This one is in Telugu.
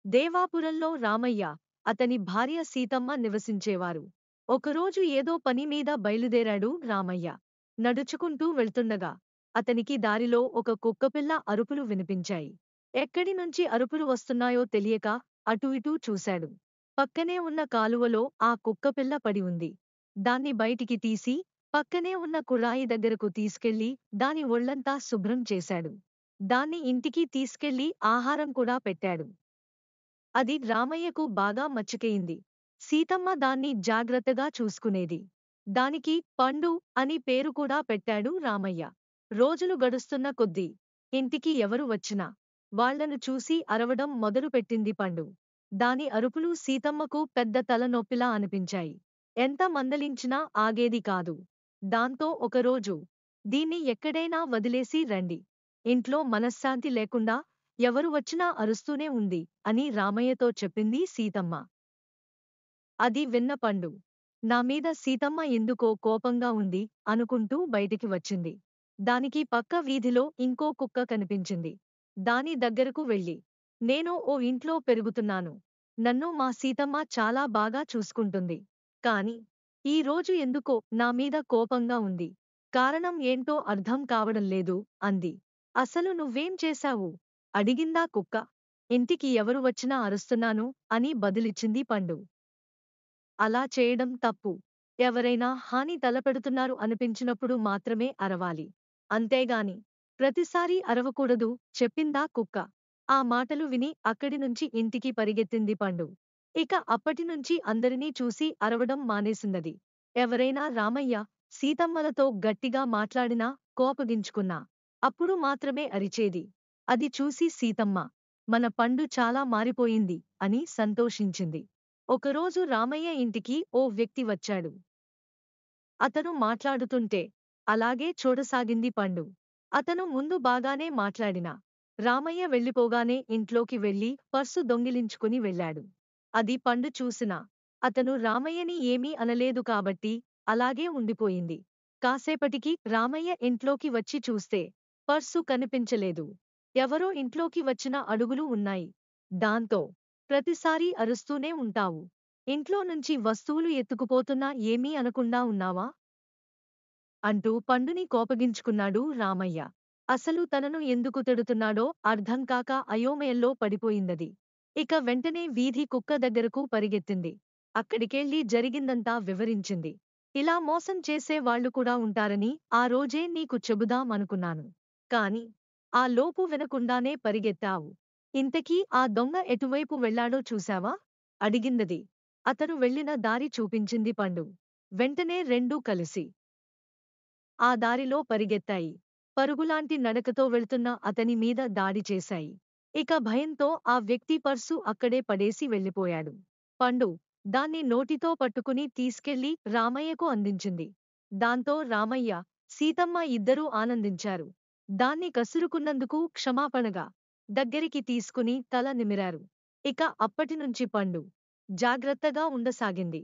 దేవాపురంలో రామయ్య, అతని భార్య సీతమ్మ నివసించేవారు. ఒకరోజు ఏదో పని మీద బయలుదేరాడు రామయ్య. నడుచుకుంటూ వెళ్తుండగా అతనికి దారిలో ఒక కుక్కపిల్ల అరుపులు వినిపించాయి. ఎక్కడి నుంచి అరుపులు వస్తున్నాయో తెలియక అటూ ఇటూ చూశాడు. పక్కనే ఉన్న కాలువలో ఆ కుక్కపిల్ల పడి ఉంది. దాన్ని బయటికి తీసి పక్కనే ఉన్న కుళాయి దగ్గరకు తీసుకెళ్లి దాని ఒళ్లంతా శుభ్రం చేశాడు. దాన్ని ఇంటికి తీసుకెళ్లి ఆహారం కూడా పెట్టాడు. అది రామయ్యకు బాగా మచ్చుకయింది. సీతమ్మ దాన్ని జాగ్రత్తగా చూసుకునేది. దానికి పండు అని పేరు కూడా పెట్టాడు రామయ్య. రోజులు గడుస్తున్న కొద్దీ ఇంటికి ఎవరు వచ్చినా వాళ్లను చూసి అరవడం మొదలుపెట్టింది పండు. దాని అరుపులు సీతమ్మకు పెద్ద తలనొప్పిలా అనిపించాయి. ఎంత మందలించినా ఆగేది కాదు. దాంతో ఒకరోజు, దీన్ని ఎక్కడైనా వదిలేసి రండి. ఇంట్లో మనశ్శాంతి లేకుండా ఎవరు వచ్చినా అరుస్తూనే ఉంది అని రామయ్యతో చెప్పింది సీతమ్మ. అది విన్న పండు, నామీద సీతమ్మ ఎందుకో కోపంగా ఉంది అనుకుంటూ బయటికి వచ్చింది. దానికి పక్క వీధిలో ఇంకో కుక్క కనిపించింది. దాని దగ్గరకు వెళ్ళి, నేను ఓ ఇంట్లో పెరుగుతున్నాను. నన్ను మా సీతమ్మ చాలా బాగా చూసుకుంటుంది. కాని ఈ రోజు ఎందుకో నామీద కోపంగా ఉంది. కారణం ఏంటో అర్థం కావడం లేదు అంది. అసలు నువ్వేం చేశావు? అడిగిందా కుక్క. ఇంటికి ఎవరు వచ్చినా అరుస్తున్నాను అని బదులిచ్చింది పండు. అలా చేయడం తప్పు. ఎవరైనా హాని తలపెడుతున్నారు అనిపించినప్పుడు మాత్రమే అరవాలి. అంతేగాని ప్రతిసారీ అరవకూడదు చెప్పిందా కుక్క. ఆ మాటలు విని అక్కడినుంచి ఇంటికి పరిగెత్తింది పండు. ఇక అప్పటినుంచి అందరినీ చూసి అరవడం మానేసిందది. ఎవరైనా రామయ్య, సీతమ్మలతో గట్టిగా మాట్లాడినా, కోపగించుకున్నా అప్పుడు మాత్రమే అరిచేది. అది చూసి సీతమ్మ, మన పండు చాలా మారిపోయింది అని సంతోషించింది. ఒకరోజు రామయ్య ఇంటికి ఓ వ్యక్తి వచ్చాడు. అతను మాట్లాడుతుంటే అలాగే చూడసాగింది పండు. అతను ముందు బాగానే మాట్లాడినా రామయ్య వెళ్ళిపోగానే ఇంట్లోకి వెళ్ళి పర్సు దొంగిలించుకుని వెళ్ళాడు. అది పండు చూసినా అతను రామయ్యని ఏమీ అనలేదు కాబట్టి అలాగే ఉండిపోయింది. కాసేపటికి రామయ్య ఇంట్లోకి వచ్చి చూస్తే పర్సు కనిపించలేదు. ఎవరో ఇంట్లోకి వచ్చిన అడుగులు ఉన్నాయి. దాంతో, ప్రతిసారీ అరుస్తూనే ఉంటావు. ఇంట్లో నుంచి వస్తువులు ఎత్తుకుపోతున్నా ఏమీ అనకుండా ఉన్నావా? అంటూ పండుని కోపగించుకున్నాడు రామయ్య. అసలు తనను ఎందుకు తిడుతున్నాడో అర్థంకాక అయోమయంలో పడిపోయిందది. ఇక వెంటనే వీధి కుక్క దగ్గరకు పరిగెత్తింది. అక్కడికెళ్ళి జరిగిందంతా వివరించింది. ఇలా మోసం చేసే వాళ్ళు కూడా ఉంటారని ఆ రోజే నీకు చెబుదామనుకున్నాను. కాని ఆ లోపు వినకుండానే పరిగెత్తావు. ఇంతకీ ఆ దొంగ ఎటువైపు వెళ్ళాడో చూశావా? అడిగిందది. అతను వెళ్ళిన దారి చూపించింది పండు. వెంటనే రెండూ కలిసి ఆ దారిలో పరిగెత్తాయి. పరుగులాంటి నడకతో వెళ్తున్న అతని మీద దాడి చేశాయి. ఇక భయంతో ఆ వ్యక్తి పర్సు అక్కడే పడేసి వెళ్ళిపోయాడు. పండు దాన్ని నోటితో పట్టుకుని తీసుకెళ్లి రామయ్యకు అందించింది. దాంతో రామయ్య, సీతమ్మ ఇద్దరూ ఆనందించారు. దాన్ని కసురుకున్నందుకు క్షమాపణగా దగ్గరికి తీసుకుని తల నిమిరారు. ఇక అప్పటినుంచి పండు జాగ్రత్తగా ఉండసాగింది.